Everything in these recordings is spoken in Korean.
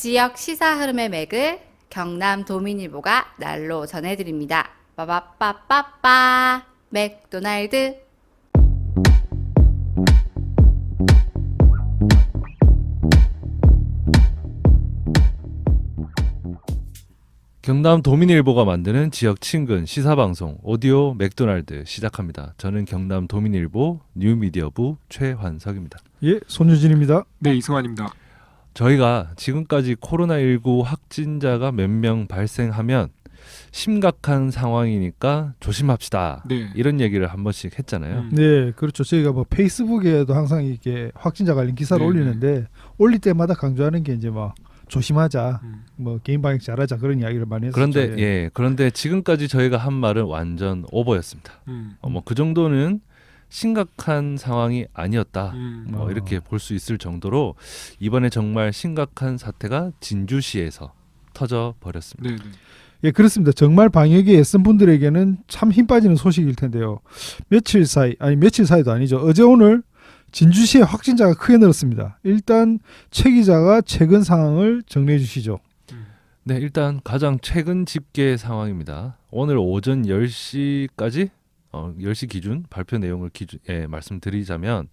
지역 시사 흐름의 맥을 경남 도민일보가 날로 전해드립니다. 빠바빠빠빠 맥도날드. 경남 도민일보가 만드는 지역 친근 시사방송 오디오 맥도날드 시작합니다. 저는 경남 도민일보 뉴미디어부 최환석입니다. 예, 손유진입니다. 네, 이승환입니다. 저희가 지금까지 코로나19 확진자가 몇 명 발생하면 심각한 상황이니까 조심합시다. 네. 이런 얘기를 한 번씩 했잖아요. 네, 그렇죠. 저희가 뭐 페이스북에도 항상 이렇게 확진자 관련 기사를 네, 올리는데 올릴 때마다 강조하는 게 이제 뭐 조심하자, 음. 뭐 개인 방역 잘하자 그런 이야기를 많이 했었죠. 그런데 그런데 지금까지 저희가 한 말은 완전 오버였습니다. 뭐 그 정도는 심각한 상황이 아니었다. 뭐 이렇게 볼 수 있을 정도로 이번에 정말 심각한 사태가 진주시에서 터져 버렸습니다. 네, 네. 예, 그렇습니다. 정말 방역에 애쓴 분들에게는 참 힘 빠지는 소식일 텐데요. 며칠 사이도 아니죠. 어제 오늘 진주시의 확진자가 크게 늘었습니다. 일단 최 기자가 최근 상황을 정리해 주시죠. 네, 일단 가장 최근 집계 상황입니다. 오늘 오전 10시까지 10시 기준 발표 내용을 말씀드리자면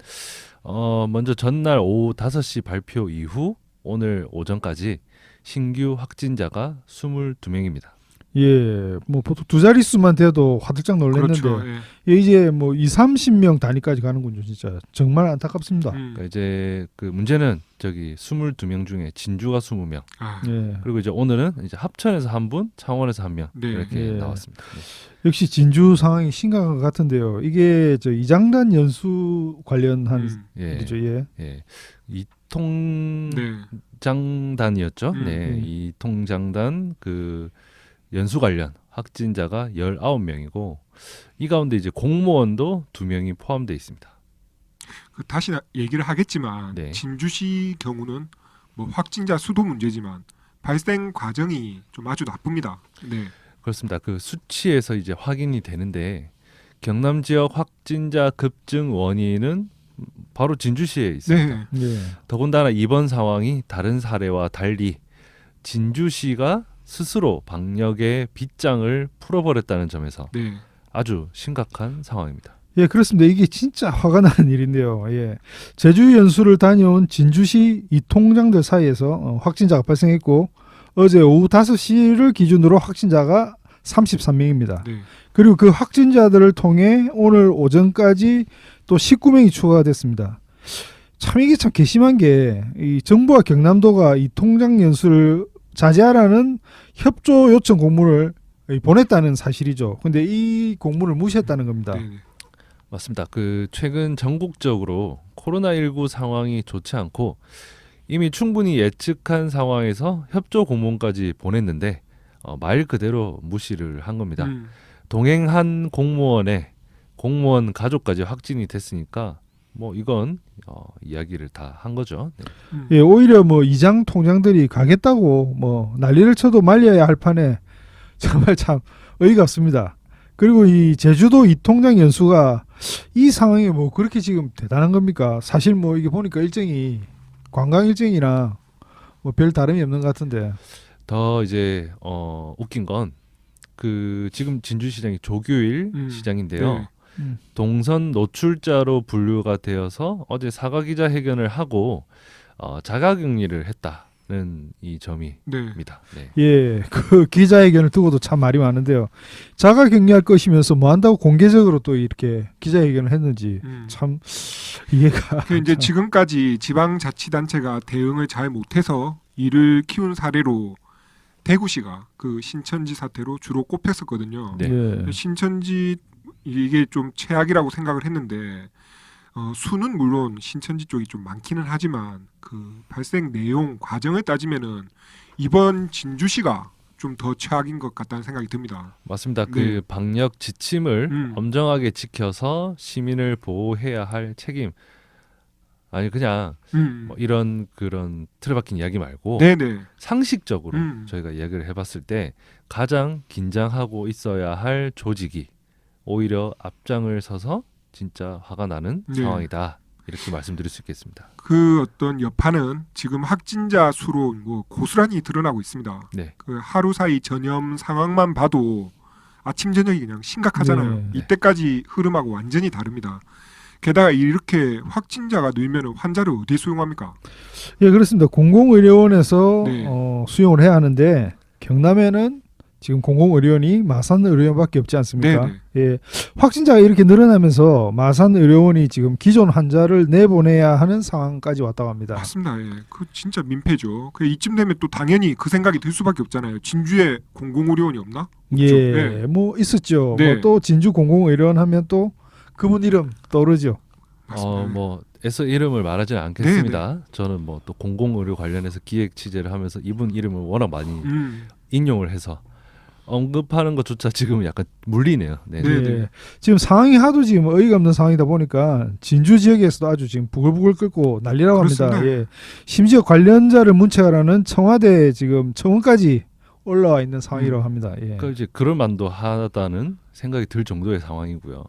먼저 전날 오후 5시 발표 이후 오늘 오전까지 신규 확진자가 22명입니다. 예, 뭐 보통 두 자릿수만 돼도 화들짝 놀랐는데 그렇죠. 예. 예, 이제 뭐 2-30명 단위까지 가는군요. 진짜 정말 안타깝습니다. 그러니까 이제 그 문제는 저기 22명 중에 진주가 20명. 아, 예. 그리고 이제 오늘은 이제 합천에서 한 분, 창원에서 한 명 네. 이렇게 예. 나왔습니다. 네. 역시 진주 상황이 심각한 것 같은데요. 이게 저 이장단 연수 관련한 예. 일이죠. 예. 네. 이통장단이었죠. 네. 이통장단 그 연수 관련 확진자가 19명이고 이 가운데 이제 공무원도 2명이 포함되어 있습니다. 다시 얘기를 하겠지만 네. 진주시 경우는 뭐 확진자 수도 문제지만 발생 과정이 좀 아주 나쁩니다. 네. 그렇습니다. 그 수치에서 이제 확인이 되는데 경남 지역 확진자 급증 원인은 바로 진주시에 있습니다. 네. 예. 더군다나 이번 상황이 다른 사례와 달리 진주시가 스스로 방역의 빗장을 풀어버렸다는 점에서 네. 아주 심각한 상황입니다. 예, 그렇습니다. 이게 진짜 화가 나는 일인데요. 예. 제주 연수를 다녀온 진주시 이통장들 사이에서 확진자가 발생했고 어제 오후 5시를 기준으로 확진자가 33명입니다. 네. 그리고 그 확진자들을 통해 오늘 오전까지 또 19명이 추가가 됐습니다. 참 이게 참 괘씸한 게 이 정부와 경남도가 이 통장 연수를 자제하라는 협조 요청 공문을 보냈다는 사실이죠. 근데 이 공문을 무시했다는 겁니다. 네. 네. 맞습니다. 그 최근 전국적으로 코로나19 상황이 좋지 않고 이미 충분히 예측한 상황에서 협조 공문까지 보냈는데 말 그대로 무시를 한 겁니다. 동행한 공무원 가족까지 확진이 됐으니까 뭐 이건 이야기를 다 한 거죠. 네. 예, 오히려 뭐 이장 통장들이 가겠다고 뭐 난리를 쳐도 말려야 할 판에 정말 참 어이가 없습니다. 그리고 이 제주도 이 통장 연수가 이 상황이 뭐 그렇게 지금 대단한 겁니까? 사실 뭐 이게 보니까 일정이 관광 일정이랑 뭐 별 다름이 없는 것 같은데. 더 이제 웃긴 건 그 지금 진주시장이 조규일 시장인데요. 네. 동선 노출자로 분류가 되어서 어제 사과기자회견을 하고 자가격리를 했다는 이 점입니다. 네. 네. 예, 그 기자회견을 두고도 참 말이 많은데요. 자가 격리할 것이면서 뭐 한다고 공개적으로 또 이렇게 기자회견을 했는지 참 이해가. 그 이제 지금까지 지방자치단체가 대응을 잘 못해서 이를 키운 사례로 대구시가 그 신천지 사태로 주로 꼽혔었거든요. 네. 예. 신천지 이게 좀 최악이라고 생각을 했는데 수는 물론 신천지 쪽이 좀 많기는 하지만 그 발생 내용 과정을 따지면은 이번 진주시가 좀 더 최악인 것 같다는 생각이 듭니다. 맞습니다. 네. 그 방역 지침을 엄정하게 지켜서 시민을 보호해야 할 책임. 아니 그냥 뭐 이런 그런 틀에 박힌 이야기 말고 네네. 상식적으로 저희가 이야기를 해봤을 때 가장 긴장하고 있어야 할 조직이 오히려 앞장을 서서 진짜 화가 나는 네. 상황이다. 이렇게 말씀드릴 수 있겠습니다. 그 어떤 여파는 지금 확진자 수로 뭐 고스란히 드러나고 있습니다. 네. 그 하루 사이 전염 상황만 봐도 아침 저녁이 그냥 심각하잖아요. 네. 이때까지 흐름하고 완전히 다릅니다. 게다가 이렇게 확진자가 늘면 환자를 어디에 수용합니까? 예, 그렇습니다. 공공의료원에서 네. 수용을 해야 하는데 경남에는 지금 공공의료원이 마산의료원밖에 없지 않습니까? 네네. 예, 확진자가 이렇게 늘어나면서 마산의료원이 지금 기존 환자를 내보내야 하는 상황까지 왔다고 합니다. 맞습니다. 예. 그 진짜 민폐죠. 그 이쯤 되면 또 당연히 그 생각이 들 수밖에 없잖아요. 진주에 공공의료원이 없나? 예, 네. 뭐 있었죠. 네. 뭐 또 진주 공공의료원 하면 또 그분 이름 떠오르죠. 맞습니다. 뭐 애써 이름을 말하지는 않겠습니다. 저는 뭐 또 공공의료 관련해서 기획 취재를 하면서 이분 이름을 워낙 많이 인용을 해서 언급하는 것조차 지금 약간 물리네요. 네. 네. 예, 지금 상황이 하도 지금 어이가 없는 상황이다 보니까 진주 지역에서도 아주 지금 부글부글 끓고 난리라고 합니다. 그렇습니다. 예, 심지어 관련자를 문책하라는 청와대 지금 청원까지 올라와 있는 상황이라고 합니다. 예. 그러니까 이제 그럴 만도 하다는 생각이 들 정도의 상황이고요.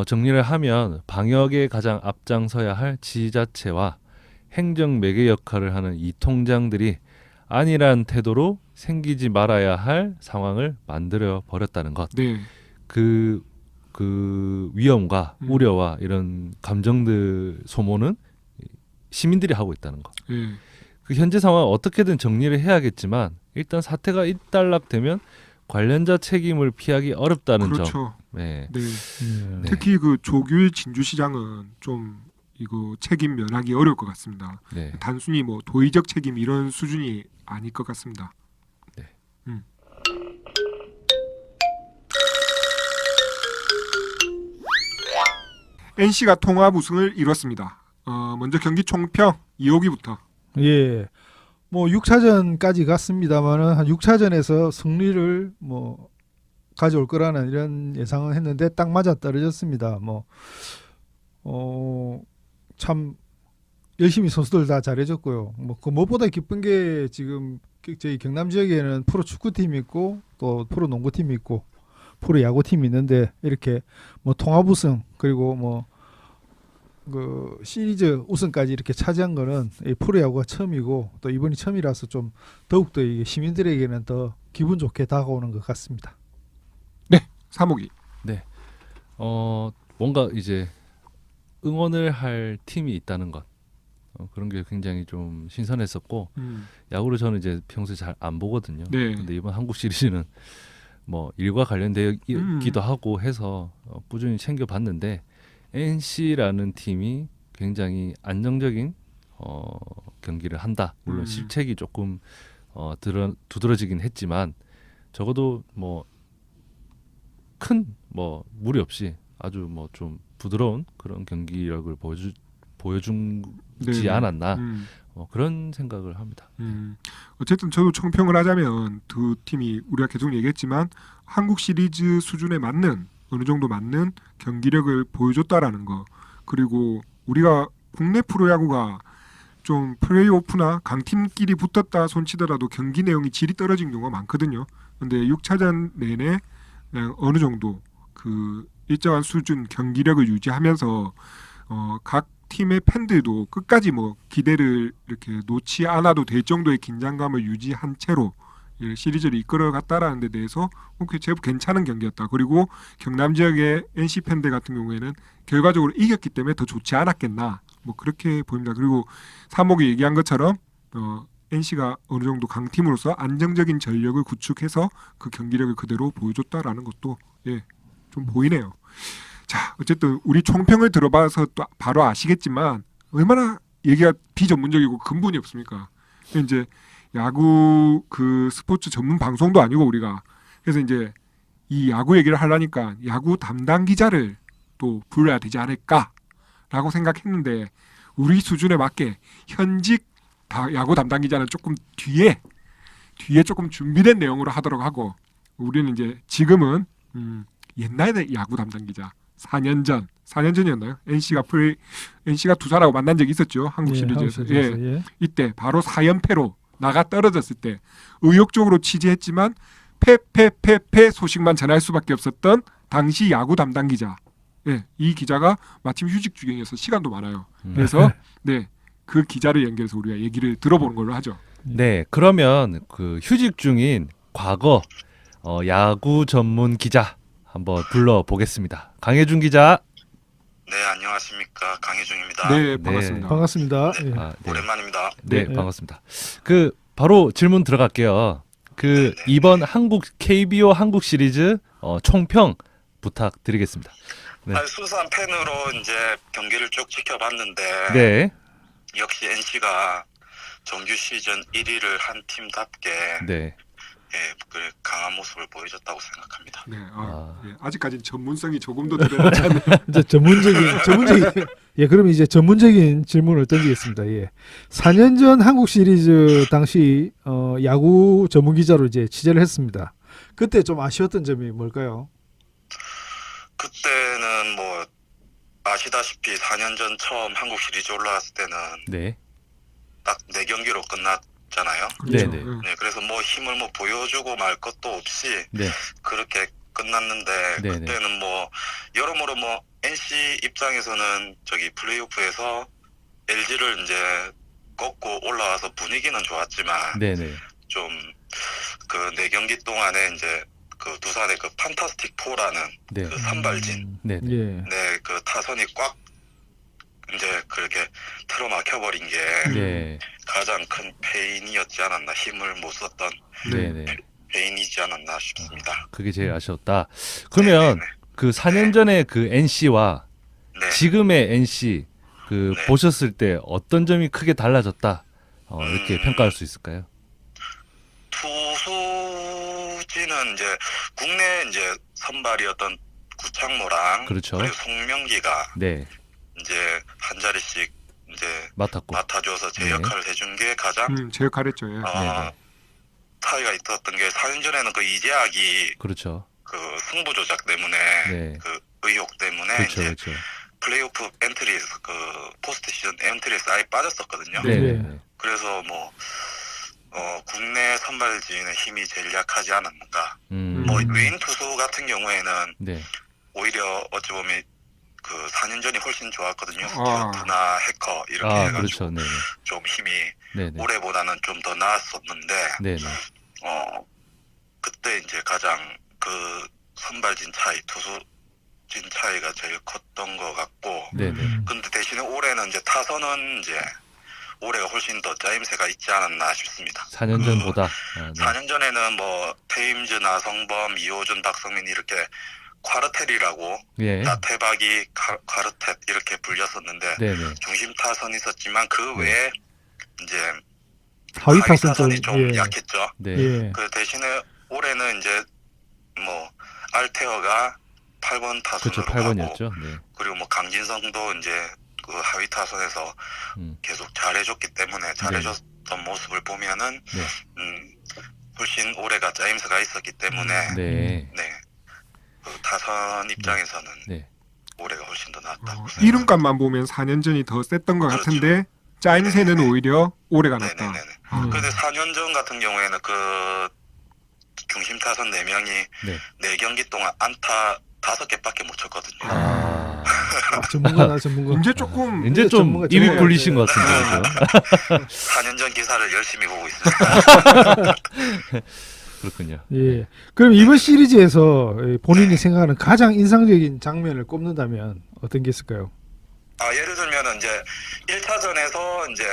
정리를 하면 방역에 가장 앞장서야 할 지자체와 행정 매개 역할을 하는 이 통장들이 안일한 태도로 생기지 말아야 할 상황을 만들어 버렸다는 것. 네. 그 위험과 음. 우려와 이런 감정들 소모는 시민들이 하고 있다는 것. 예. 그 현재 상황 어떻게든 정리를 해야겠지만 일단 사태가 일단락되면 관련자 책임을 피하기 어렵다는 점. 그렇죠. 네. 네. 예. 특히 그 조규일 진주시장은 좀 이거 책임 면하기 어려울 것 같습니다. 네. 단순히 뭐 도의적 책임 이런 수준이 아닐 것 같습니다. 네. NC가 통합 우승을 이뤘습니다. 먼저 경기 총평 2호기부터. 예. 뭐 6차전까지 갔습니다만은 한 6차전에서 승리를 뭐 가져올 거라는 이런 예상은 했는데 딱 맞아 떨어졌습니다. 참 열심히 선수들 다 잘해줬고요. 뭐 그 무엇보다 기쁜 게 지금 저희 경남 지역에는 프로 축구팀이 있고 또 프로 농구팀이 있고 프로 야구팀이 있는데 이렇게 뭐 통합 우승 그리고 뭐 그 시리즈 우승까지 이렇게 차지한 거는 이 프로야구가 처음이고 또 이번이 처음이라서 좀 더욱더 이게 시민들에게는 더 기분 좋게 다가오는 것 같습니다. 사목이. 뭔가 이제 응원을 할 팀이 있다는 것. 그런 게 굉장히 좀 신선했었고 야구를 저는 이제 평소에 잘 안 보거든요. 네. 근데 이번 한국 시리즈는 뭐 일과 관련되기도 하고 해서 꾸준히 챙겨봤는데 NC라는 팀이 굉장히 안정적인 경기를 한다. 물론 실책이 조금 두드러지긴 했지만 적어도 뭐 큰 뭐 무리 없이 아주 뭐 좀 부드러운 그런 경기력을 보여주지 네. 않았나 그런 생각을 합니다. 어쨌든 저도 총평을 하자면 두 팀이 우리가 계속 얘기했지만 한국 시리즈 수준에 맞는 어느 정도 맞는 경기력을 보여줬다라는 거. 그리고 우리가 국내 프로야구가 좀 플레이오프나 강팀끼리 붙었다 손치더라도 경기 내용이 질이 떨어진 경우가 많거든요. 근데 6차전 내내 그냥 어느 정도 그 일정한 수준 경기력을 유지하면서 각 팀의 팬들도 끝까지 뭐 기대를 이렇게 놓지 않아도 될 정도의 긴장감을 유지한 채로 시리즈를 이끌어갔다라는 데 대해서 제법 괜찮은 경기였다. 그리고 경남 지역의 NC 팬들 같은 경우에는 결과적으로 이겼기 때문에 더 좋지 않았겠나. 뭐 그렇게 보입니다. 그리고 사목이 얘기한 것처럼 NC가 어느 정도 강팀으로서 안정적인 전력을 구축해서 그 경기력을 그대로 보여줬다라는 것도 좀 보이네요. 자, 어쨌든 우리 총평을 들어봐서 또 바로 아시겠지만 얼마나 얘기가 비전문적이고 근본이 없습니까? 이제 야구 그 스포츠 전문 방송도 아니고 우리가 그래서 이제 이 야구 얘기를 하려니까 야구 담당 기자를 또 불러야 되지 않을까라고 생각했는데 우리 수준에 맞게 현직 야구 담당 기자는 조금 뒤에 조금 준비된 내용으로 하도록 하고 우리는 이제 지금은 옛날에 야구 담당 기자 4년 전이었나요? NC가 두산하고 만난 적이 있었죠. 한국 시리즈에서. 예. 이때 바로 4연패로 나가 떨어졌을 때 의욕적으로 취재했지만 패 소식만 전할 수밖에 없었던 당시 야구 담당 기자 예, 이 기자가 마침 휴직 중이어서 시간도 많아요. 그래서 네, 그 기자를 연결해서 우리가 얘기를 들어보는 걸로 하죠. 네, 그러면 그 휴직 중인 과거 야구 전문 기자 한번 불러보겠습니다. 강혜준 기자. 네, 안녕하십니까. 강혜중입니다. 네, 반갑습니다. 반갑습니다. 예. 아, 네. 오랜만입니다. 네, 네. 반갑습니다. 그 바로 질문 들어갈게요. 그 이번 한국 KBO 한국 시리즈 총평 부탁드리겠습니다. 네. 아니, 순수한 팬으로 이제 경기를 쭉 지켜봤는데 네, 역시 NC가 정규 시즌 1위를 한 팀답게 네. 예, 그 강한 모습을 보여줬다고 생각합니다. 네, 아. 예, 아직까지는 전문성이 조금도 드러나지 않는. 이제 전문적인 예, 그럼 이제 전문적인 질문을 던지겠습니다. 예. 4년 전 한국 시리즈 당시 야구 전문 기자로 이제 취재를 했습니다. 그때 좀 아쉬웠던 점이 뭘까요? 그때는 뭐 아시다시피 4년 전 처음 한국 시리즈 올라왔을 때는 네. 딱 4경기로 끝났잖아요. 네, 네. 예. 네, 그래서 뭐 힘을 뭐 보여주고 말 것도 없이 네. 그렇게 끝났는데 네네. 그때는 뭐 여러모로 뭐 NC 입장에서는 저기 플레이오프에서 LG를 이제 꺾고 올라와서 분위기는 좋았지만 네, 네. 좀 그 4경기 동안에 이제 그 두산의 그 판타스틱 4라는 네. 그 선발진 네, 네. 예. 네, 그 타선이 꽉 이제 그렇게 틀어막혀 버린 게 네. 가장 큰 페인이었지 않았나, 힘을 못 썼던 네, 네. 페인이지 않았나 싶습니다. 그게 제일 아쉬웠다. 그러면 네, 그 4년 전에 그 NC와 네. 지금의 NC 그 네. 보셨을 때 어떤 점이 크게 달라졌다. 이렇게 평가할 수 있을까요? 투수진은 이제 국내 이제 선발이었던 구창모랑 그렇죠. 그리고 송명기가 네. 이제 한 자리씩 이제 맡았고. 맡아줘서 제 네. 역할을 해준 게 가장 제 역할했죠. 예. 네네. 차이가 있었던 게 4년 전에는 그 이재학이 그렇죠. 그 승부 조작 때문에 네. 그 의혹 때문에 그렇죠. 이제 그렇죠. 플레이오프 엔트리에서 그 포스트 시즌 엔트리에서 아예 빠졌었거든요. 네. 네. 네. 그래서 뭐 국내 선발진의 힘이 제일 약하지 않았는가. 뭐 외인 투수 같은 경우에는 네. 오히려 어찌 보면 그 4년 전이 훨씬 좋았거든요. 아. 스튜어트나 해커 이렇게 아, 해가지고 그렇죠. 네. 좀 힘이 네. 네. 올해보다는 좀 더 나았었는데 네. 네. 그때 이제 가장 그 선발진 차이, 투수진 차이가 제일 컸던 것 같고, 네. 네. 근데 대신에 올해는 이제 타선은 이제 올해가 훨씬 더 짜임새가 있지 않았나 싶습니다. 4년 전보다. 네. 4년 전에는 뭐 테임즈, 나성범, 이호준, 박성민 이렇게 콰르텔이라고 예. 나태박이 콰르텔 이렇게 불렸었는데 네. 네. 중심 타선이 있었지만 그 외에 이제 하위 하위 타선 타선이 좀 예. 약했죠. 네. 예. 그 대신에 올해는 이제 뭐 알테어가 8번 타선으로 그렇죠. 가고 8번이었죠. 네. 그리고 뭐 강진성도 이제 그 하위 타선에서 음. 계속 잘해줬기 때문에 잘해줬던 모습을 보면은 네. 훨씬 올해가 짜임새가 있었기 때문에 네. 네. 그 타선 입장에서는 네. 올해가 훨씬 더 낫다고 생각합니다. 이름값만 보면 4년 전이 더 셌던 것 그렇죠. 같은데 짜임새는 오히려 올해가 낫다. 네네네. 아. 그런데 4년 전 같은 경우에는 그 중심 타선 4명이 네. 4경기 동안 안타 5개밖에 못 쳤거든요. 아. 전문가다 전문가. 이제 조금 이제 좀 전문가, 입이 전문가. 불리신 것 같은데. 그죠? 4년 전 기사를 열심히 보고 있습니다. 그렇군요. 예. 그럼 이번 시리즈에서 본인이 생각하는 가장 인상적인 장면을 꼽는다면 어떤 게 있을까요? 예를 들면은 이제 1차전에서 이제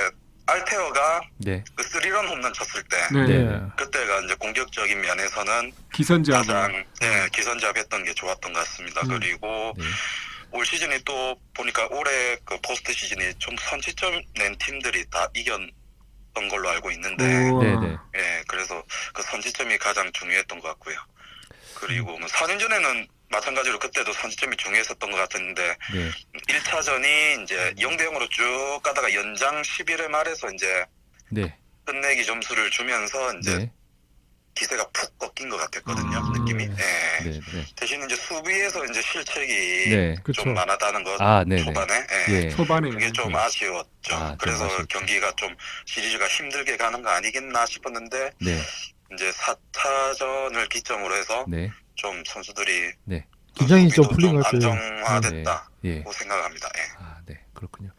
알테어가 네. 그 3런 홈런 쳤을 때 네. 네. 그때가 이제 공격적인 면에서는 기선제압을 가장 기선제압했던 게 좋았던 것 같습니다. 그리고 네. 올 시즌이 또 보니까 올해 그 포스트 시즌이 좀 선취점 낸 팀들이 다 이겼던 걸로 알고 있는데 우와. 네. 네. 예, 그래서 그 선취점이 가장 중요했던 것 같고요. 그리고 뭐 4년 전에는 마찬가지로 그때도 선취점이 중요했었던 것 같은데 네. 1차전이 이제 0대0으로 쭉 가다가 연장 11회 말에서 이제 네. 끝내기 점수를 주면서 이제 네. 기세가 푹 꺾인 것 같았거든요. 아, 느낌이. 예. 네. 네. 대신 이제 수비에서 이제 실책이 네. 그쵸. 좀 많았다는 것 아, 네네. 초반에. 예. 예. 초반에 그게 좀 네. 아쉬웠죠. 아, 좀 그래서 아쉬웠죠. 경기가 좀 시리즈가 힘들게 가는 거 아니겠나 싶었는데 네. 이제 4차전을 기점으로 해서 네. 좀 선수들이 긴장이 좀 수비도 풀린 것 같아요. 안정화됐다고 예. 생각합니다. 예. 아, 네. 그렇군요.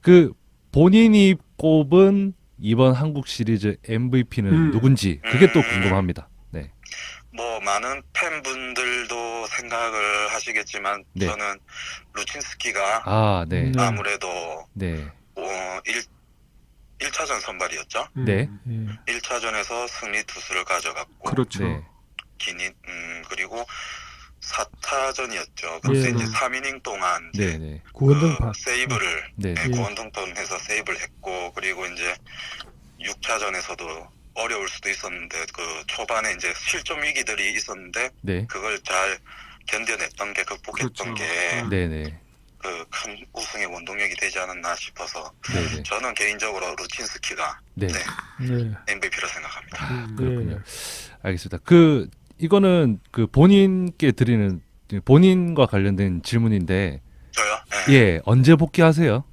그 본인이 꼽은 이번 한국 시리즈 MVP는 누군지 그게 또 궁금합니다. 네. 뭐 많은 팬분들도 생각을 하시겠지만 네. 저는 루친스키가 아, 네. 네. 아무래도 네. 1차전 선발이었죠. 네. 예. 1차전에서 승리 투수를 가져갔고 그렇죠. 네. 그리고 4타전이었죠. 그래서 예. 이제 3이닝 동안 네, 네. 구원등판. 세이브를 네. 네, 예. 구원등판해서 세이브를 했고 그리고 이제 6차전에서도 어려울 수도 있었는데 그 초반에 이제 실점 위기들이 있었는데 네. 그걸 잘 견뎌냈던 게 극복했던 그렇죠. 게 네, 네. 그 큰 우승의 원동력이 되지 않았나 싶어서 네, 네. 저는 개인적으로 루친스키가 네. 네. MVP로 생각합니다. 그렇군요. 알겠습니다. 그 이거는 그 본인께 드리는 본인과 관련된 질문인데 저요? 네. 예, 언제 복귀하세요?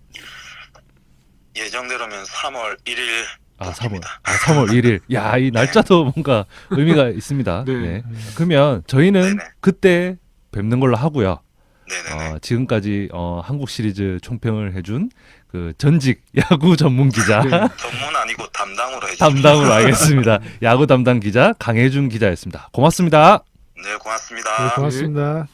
예정대로면 3월 1일 아, 3월 1일. 야, 이 날짜도 뭔가 의미가 있습니다. 네. 네. 그러면 저희는 네네. 그때 뵙는 걸로 하고요. 네네네. 지금까지 한국 시리즈 총평을 해준 그 전직 야구 전문 기자 네. 전문 아니고 담당으로 해주십시오. 담당으로 알겠습니다. 야구 담당 기자 강혜준 기자였습니다. 고맙습니다. 네, 고맙습니다. 네, 고맙습니다.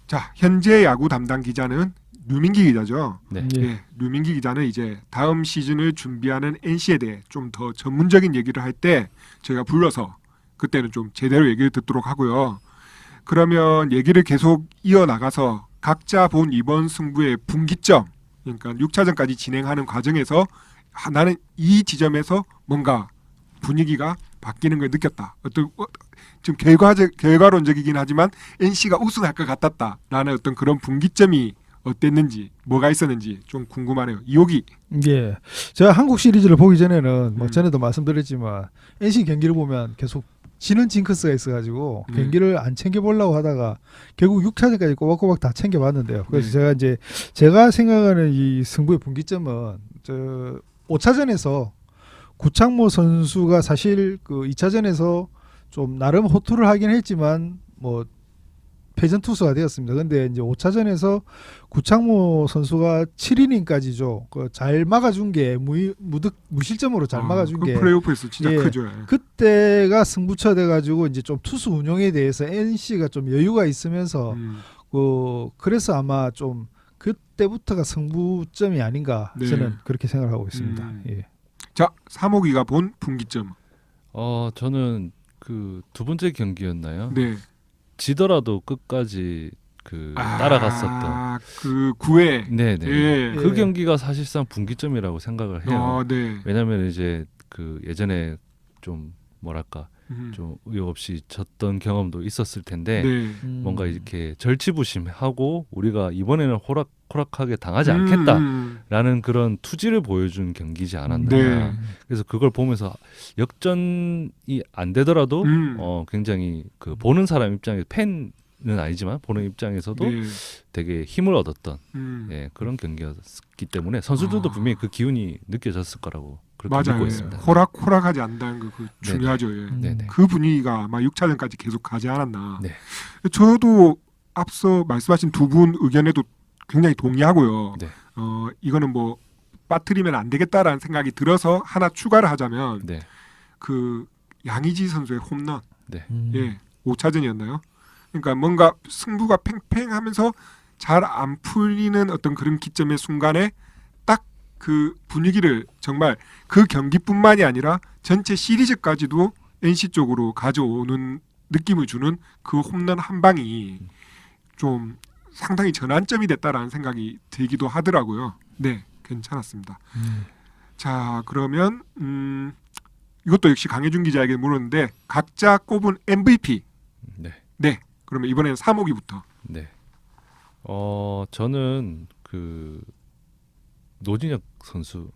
자, 현재 야구 담당 기자는 류민기 기자죠. 네. 예. 예, 류민기 기자는 이제 다음 시즌을 준비하는 NC에 대해 좀 더 전문적인 얘기를 할 때 저희가 불러서 그때는 좀 제대로 얘기를 듣도록 하고요. 그러면 얘기를 계속 이어나가서 각자 본 이번 승부의 분기점, 그러니까 6차전까지 진행하는 과정에서 나는 이 지점에서 뭔가 분위기가 바뀌는 걸 느꼈다. 좀 결과론적이긴 하지만 NC가 우승할 것 같았다라는 어떤 그런 분기점이 어땠는지, 뭐가 있었는지 좀 궁금하네요. 이호기. 예. 제가 한국 시리즈를 보기 전에는 뭐 음. 전에도 말씀드렸지만 NC 경기를 보면 계속 지는 징크스가 있어가지고 네. 경기를 안 챙겨보려고 하다가 결국 6차전까지 꼬박꼬박 다 챙겨봤는데요. 그래서 네. 제가 이제 제가 생각하는 이 승부의 분기점은 5차전에서 구창모 선수가 사실 그 2차전에서 좀 나름 호투를 하긴 했지만 뭐 패전 투수가 되었습니다. 근데 이제 5차전에서 구창모 선수가 7이닝까지죠. 그 잘 막아준 게 무실점으로 잘 막아준 그 게 플레이오프에서 진짜 예. 크죠. 예. 그때가 승부처 돼가지고 이제 좀 투수 운용에 대해서 NC가 좀 여유가 있으면서 그래서 아마 좀 그때부터가 승부점이 아닌가 네. 저는 그렇게 생각하고 있습니다. 예. 자, 사모기가 본 분기점. 저는 그 두 번째 경기였나요? 네. 지더라도 끝까지 따라갔었던. 그 9회. 네네. 예. 그 예. 경기가 사실상 분기점이라고 생각을 해요. 네. 왜냐하면 이제 그 예전에 좀 뭐랄까 음. 좀 의욕 없이 졌던 경험도 있었을 텐데 네. 뭔가 이렇게 절치부심하고 우리가 이번에는 호락호락하게 당하지 않겠다라는 그런 투지를 보여준 경기지 않았나. 네. 그래서 그걸 보면서 역전이 안 되더라도 굉장히 그 보는 사람 입장에 팬은 아니지만 보는 입장에서도 네. 되게 힘을 얻었던 네. 그런 경기였기 때문에 선수들도 분명히 그 기운이 느껴졌을 거라고 그렇게 맞아요. 믿고 예. 있습니다. 호락호락하지 않다는 그 중요하죠. 예. 네네. 그 분위기가 아마 6차전까지 계속 가지 않았나. 네. 저도 앞서 말씀하신 두 분 의견에도 굉장히 동의하고요. 네. 이거는 뭐 빠뜨리면 안 되겠다라는 생각이 들어서 하나 추가를 하자면 네. 그 양의지 선수의 홈런. 음. 예. 5차전이었나요? 그러니까 뭔가 승부가 팽팽하면서 잘 안 풀리는 어떤 그런 기점의 순간에 딱 그 분위기를 정말 그 경기뿐만이 아니라 전체 시리즈까지도 NC 쪽으로 가져오는 느낌을 주는 그 홈런 한 방이 좀 상당히 전환점이 됐다라는 생각이 들기도 하더라고요. 네, 괜찮았습니다. 자, 그러면 이것도 역시 강혜준 기자에게 물었는데 각자 꼽은 MVP. 네. 네, 그러면 이번에는 사모기부터. 네. 저는 그 노진혁 선수를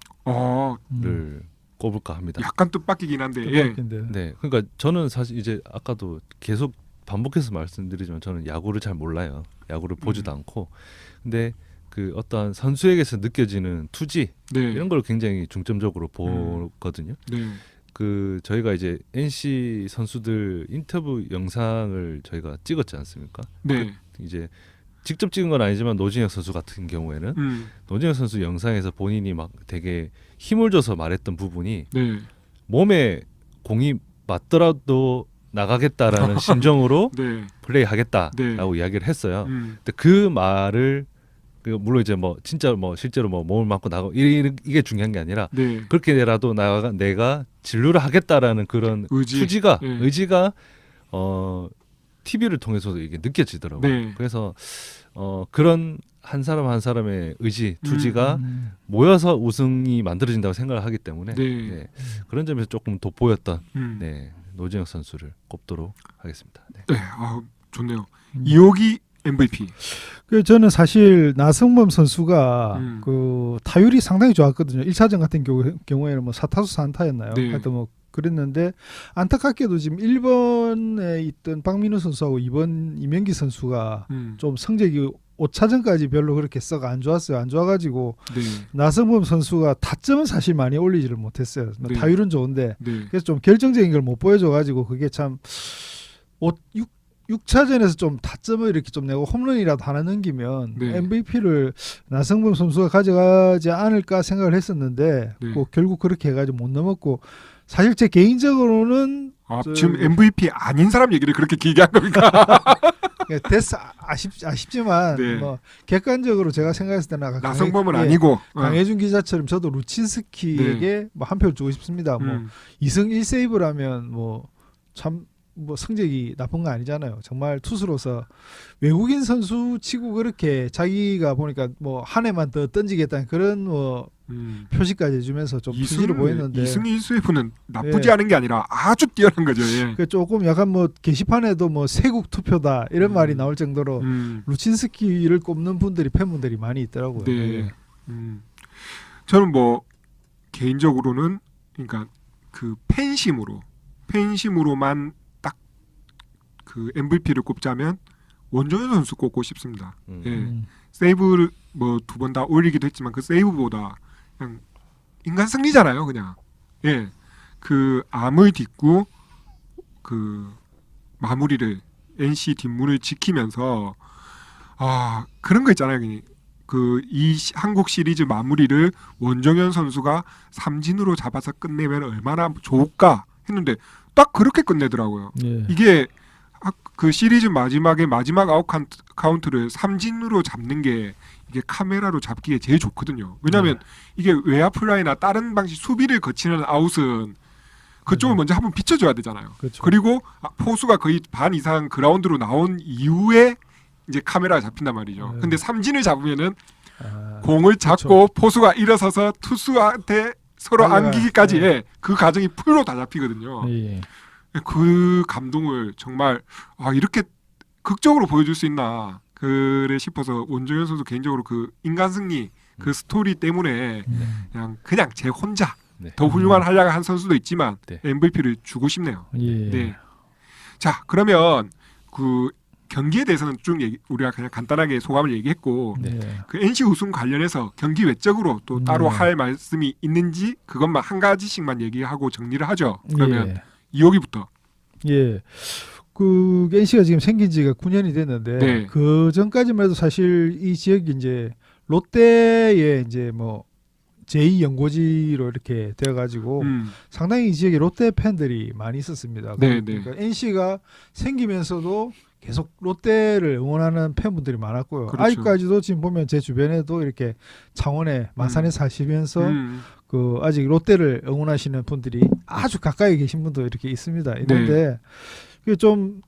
꼽을까 합니다. 약간 뜻밖이긴 한데. 예. 네. 그러니까 저는 사실 이제 아까도 계속 반복해서 말씀드리지만 저는 야구를 잘 몰라요. 야구를 보지도 않고. 근데 그 어떠한 선수에게서 느껴지는 투지 네. 이런 걸 굉장히 중점적으로 보거든요. 네. 그 저희가 이제 NC 선수들 인터뷰 영상을 저희가 찍었지 않습니까? 네. 이제 직접 찍은 건 아니지만 노진혁 선수 같은 경우에는 노진혁 선수 영상에서 본인이 막 되게 힘을 줘서 말했던 부분이 네. 몸에 공이 맞더라도 나가겠다라는 심정으로 네. 플레이하겠다라고 이야기를 했어요. 음. 근데 그 말을 물론 이제 뭐 진짜 뭐 실제로 뭐 몸을 맞고 나가고 이게 중요한 게 아니라 네. 그렇게라도 내가 진루를 하겠다라는 그런 의지. 투지가 네. 의지가 TV를 통해서도 이게 느껴지더라고요. 네. 그래서 그런 한 사람 한 사람의 의지, 투지가 음. 모여서 우승이 만들어진다고 생각을 하기 때문에 네. 네, 그런 점에서 조금 돋보였던 네. 노진혁 선수를 꼽도록 하겠습니다. 네. 네. 아, 좋네요. 이호기 MVP. 그 저는 사실 나성범 선수가 그 타율이 상당히 좋았거든요. 1차전 같은 경우에는 뭐 4타수 4안타였나요? 네. 하여튼 뭐 그랬는데 안타깝게도 지금 1번에 있던 박민우 선수하고 2번 이명기 선수가 좀 성적이 5차전까지 별로 그렇게 썩 안 좋았어요. 안 좋아가지고 네. 나성범 선수가 타점은 사실 많이 올리지를 못했어요. 뭐 네. 타율은 좋은데 네. 그래서 좀 결정적인 걸 못 보여줘가지고 그게 참 6차전에서 좀 타점을 이렇게 좀 내고 홈런이라도 하나 넘기면 네. MVP를 나성범 선수가 가져가지 않을까 생각을 했었는데 네. 뭐 결국 그렇게 해가지고 못 넘었고 사실 제 개인적으로는 아, 지금 MVP 아닌 사람 얘기를 그렇게 길게 한 겁니까? 됐어 아쉽지만 네. 뭐 객관적으로 제가 생각했을 때는 아까 나성범은 예, 아니고 강혜준 기자처럼 저도 루친스키에게 뭐 한 표를 주고 싶습니다. 뭐 2승 1세이브라면 뭐 참 뭐 성적이 나쁜 거 아니잖아요. 정말 투수로서 외국인 선수 치고 그렇게 자기가 보니까 뭐 한 해만 더 던지겠다는 그런 뭐 표시까지 해주면서 좀 투지를 보였는데 2승 1세이브는 나쁘지 예. 않은 게 아니라 아주 뛰어난 거죠. 예. 그 조금 약간 뭐 게시판에도 뭐 세국 투표다 이런 말이 나올 정도로 루친스키를 꼽는 분들이 팬분들이 많이 있더라고요. 네. 예. 저는 뭐 개인적으로는 그러니까 그 팬심으로만 딱 그 MVP를 꼽자면 원종현 선수 꼽고 싶습니다. 예. 세이브를 뭐 2번 다 올리기도 했지만 그 세이브보다 그냥 인간 승리잖아요, 그냥. 예. 그 암을 딛고 그 마무리를 NC 뒷문을 지키면서 아, 그런 거 있잖아요. 그 이 한국 시리즈 마무리를 원정현 선수가 삼진으로 잡아서 끝내면 얼마나 좋을까 했는데 딱 그렇게 끝내더라고요. 예. 이게 그 시리즈 마지막에 마지막 아웃 카운트를 삼진으로 잡는 게 이게 카메라로 잡기에 제일 좋거든요. 왜냐하면 이게 외야 플라이나 다른 방식 수비를 거치는 아웃은 그쪽을 먼저 한번 비춰줘야 되잖아요. 그렇죠. 그리고 포수가 거의 반 이상 그라운드로 나온 이후에 이제 카메라가 잡힌단 말이죠. 네. 근데 삼진을 잡으면은 아, 공을 잡고 포수가 일어서서 투수한테 서로 달려가. 안기기까지 네. 그 과정이 풀로 다 잡히거든요. 예. 그 감동을 정말 이렇게 극적으로 보여줄 수 있나 그래 싶어서 원정현 선수 개인적으로 그 인간 승리 그 스토리 때문에 그냥 제 혼자 네. 더 훌륭한 활약을 한 선수도 있지만 네. MVP를 주고 싶네요. 예. 네. 자, 그러면 그 경기에 대해서는 쭉 우리가 그냥 간단하게 소감을 얘기했고 네. 그 NC 우승 관련해서 경기 외적으로 또 따로 할 말씀이 있는지 그것만 한 가지씩만 얘기하고 정리를 하죠. 그러면 이호기부터. 예. 그 NC가 지금 생긴 지가 9년이 됐는데 네. 그 전까지만 해도 사실 이 지역이 이제 롯데의 이제 뭐 제2 연고지로 이렇게 되어 가지고 상당히 이 지역에 롯데 팬들이 많이 있었습니다. 네, 그러니까 NC가 생기면서도 계속 롯데를 응원하는 팬분들이 많았고요. 그렇죠. 아직까지도 지금 보면 제 주변에도 이렇게 창원에 마산에 사시면서 그 아직 롯데를 응원하시는 분들이 아주 가까이 계신 분도 이렇게 있습니다. 있는데 그게 좀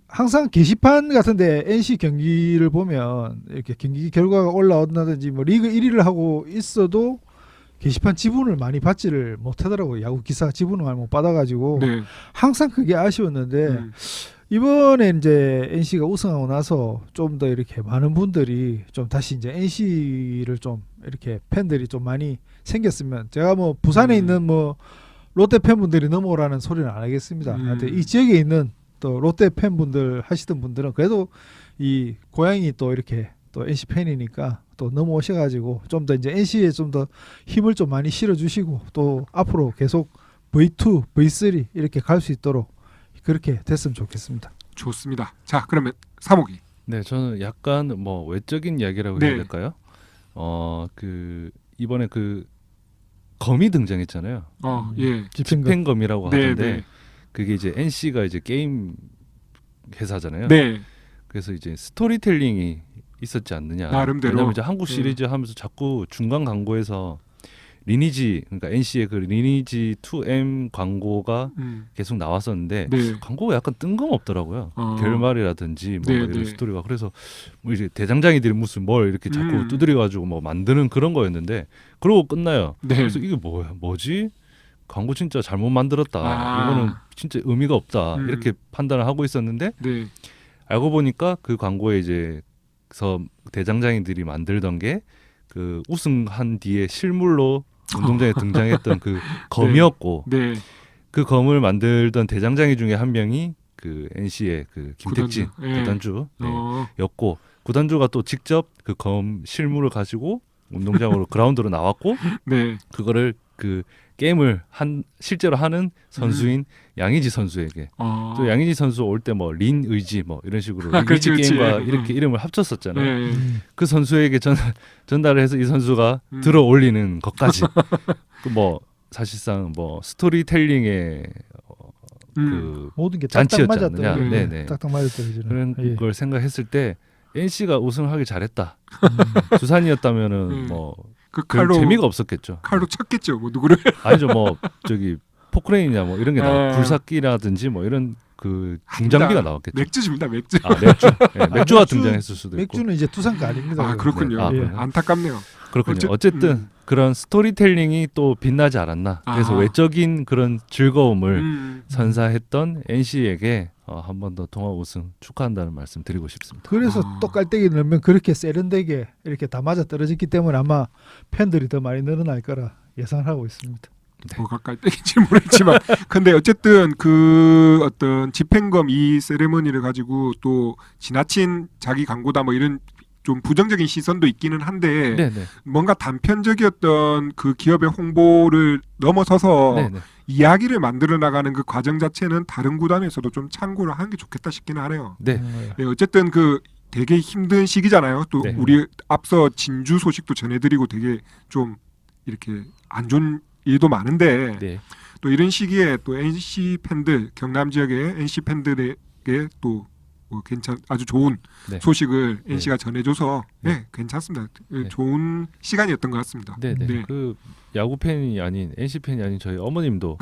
항상 게시판 같은데 NC 경기를 보면 이렇게 경기 결과가 올라온다든지 뭐 리그 1위를 하고 있어도 게시판 지분을 많이 받지를 못하더라고요. 야구 기사 지분을 많이 못 받아가지고 네. 항상 그게 아쉬웠는데 이번에 이제 NC가 우승하고 나서 좀 더 이렇게 많은 분들이 좀 다시 이제 NC를 좀 이렇게 팬들이 좀 많이 생겼으면 제가 뭐 부산에 있는 뭐 롯데 팬분들이 넘어오라는 소리는 안 하겠습니다. 하여튼 이 지역에 있는 또 롯데 팬분들 하시던 분들은 그래도 이 고향이 또 이렇게 또 NC 팬이니까 또 넘어오셔가지고 좀 더 이제 NC에 좀 더 힘을 좀 많이 실어주시고 또 앞으로 계속 V2, V3 이렇게 갈 수 있도록 그렇게 됐으면 좋겠습니다. 좋습니다. 자, 그러면 3호기. 네, 저는 약간 뭐 외적인 이야기라고 네. 해야 될까요? 그 이번에 그 검이 등장했잖아요. 예. 집행검. 집행검이라고 네, 하던데 네. 그게 이제 NC가 이제 게임 회사잖아요. 네. 그래서 이제 스토리텔링이 있었지 않느냐. 나름대로. 왜냐면 이제 한국 네. 시리즈 하면서 자꾸 중간 광고에서 리니지, 그러니까 NC의 그 리니지 2M 광고가 계속 나왔었는데 네. 광고가 약간 뜬금없더라고요. 어. 결말이라든지 뭐 네, 이런 네. 스토리가. 그래서 뭐 이제 대장장이들이 무슨 뭘 이렇게 자꾸 두드려가지고 뭐 만드는 그런 거였는데 그러고 끝나요. 네. 그래서 이게 뭐지? 광고 진짜 잘못 만들었다. 아. 이거는 진짜 의미가 없다. 음. 이렇게 판단을 하고 있었는데 네. 알고 보니까 그 광고에 이제 대장장이들이 만들던 게 그 우승한 뒤에 실물로 운동장에 등장했던 그 검이었고 네. 그 검을 만들던 대장장이 중에 한 명이 그 NC의 그 김택진 구단주. 예. 구단주 어. 였고 구단주가 또 직접 그 검 실물을 가지고 운동장으로 그라운드로 나왔고 네. 그거를 그 게임을 실제로 하는 선수인 양의지 선수에게 또 양의지 선수 올 때 뭐 린 의지 뭐 이런 식으로 그렇지, 리니지 게임과 그렇지. 이렇게 이름을 합쳤었잖아요. 네. 그 선수에게 전달을 해서 이 선수가 음. 들어 올리는 것까지 그 뭐 사실상 뭐 스토리텔링의 그 모든 게 딱딱 잔치였지 맞았다. 않느냐. 네. 네네. 딱딱 맞았다. 그런 예. 걸 생각했을 때 NC가 우승하기 잘했다. 두산이었다면은 뭐 그 별 칼로 재미가 없었겠죠. 칼로 쳤겠죠. 뭐 누구를. 아니죠. 뭐 저기 포크레인이냐 뭐 이런 게 나와 아. 굴삭기라든지 뭐 이런 그 중장비가 나왔겠죠. 맥주 줍니다. 맥주. 아 맥주. 네, 맥주가 맥주- 등장했을 수도 있고. 맥주는 이제 두산 거 아닙니다. 아 그렇군요. 네. 아, 예. 그래요? 안타깝네요. 그렇군요. 어쨌든 그런 스토리텔링이 또 빛나지 않았나. 그래서 아. 외적인 그런 즐거움을 음. 선사했던 NC에게 한 번 더 통합 우승 축하한다는 말씀 드리고 싶습니다. 그래서 아. 또 깔때기 넣으면 그렇게 세련되게 이렇게 다 맞아 떨어졌기 때문에 아마 팬들이 더 많이 늘어날 거라 예상하고 있습니다. 뭐가 깔때기인지 모르겠지만 근데 어쨌든 그 어떤 집행검 이 세레머니를 가지고 또 지나친 자기 광고다 뭐 이런 좀 부정적인 시선도 있기는 한데 네네. 뭔가 단편적이었던 그 기업의 홍보를 넘어서서 네네. 이야기를 만들어 나가는 그 과정 자체는 다른 구단에서도 좀 참고를 하는 게 좋겠다 싶기는 하네요. 네. 네, 어쨌든 그 되게 힘든 시기잖아요. 또 네. 우리 앞서 진주 소식도 전해드리고 되게 좀 이렇게 안 좋은 일도 많은데 네. 또 이런 시기에 또 NC 팬들 경남 지역의 NC 팬들에게 또 아주 좋은 네. 소식을 네. NC가 전해줘서 네. 네, 괜찮습니다. 네. 좋은 시간이었던 것 같습니다. 네네. 네. 그 야구 팬이 아닌 NC 팬이 아닌 저희 어머님도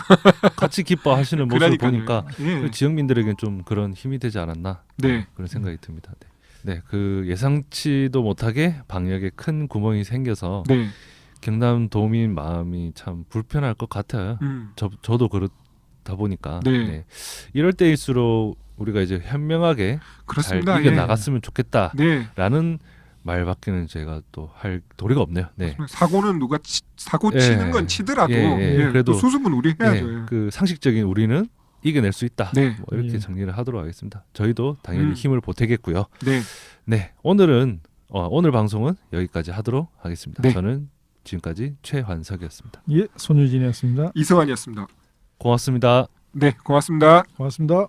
같이 기뻐하시는 모습을 그러니까요. 보니까 예. 그 지역민들에겐 좀 그런 힘이 되지 않았나. 네. 그런 생각이 듭니다. 네. 네, 그 예상치도 못하게 방역에 큰 구멍이 생겨서 네. 경남 도민 마음이 참 불편할 것 같아요. 저도 그렇다 보니까 네. 이럴 때일수록 우리가 이제 현명하게 그렇습니다. 잘 이겨 예. 나갔으면 좋겠다라는 네. 말밖에는 제가 또 할 도리가 없네요. 네. 사고는 누가 사고 예. 치는 건 치더라도 예, 예. 예, 그래도 또 수습은 우리 해야죠. 네, 예. 그 상식적인 우리는 이겨낼 수 있다. 네. 뭐 이렇게 예. 정리를 하도록 하겠습니다. 저희도 당연히 음. 힘을 보태겠고요. 네. 네, 오늘 방송은 여기까지 하도록 하겠습니다. 네. 저는 지금까지 최환석이었습니다. 예, 손유진이었습니다. 이성환이었습니다. 고맙습니다. 네, 고맙습니다. 고맙습니다.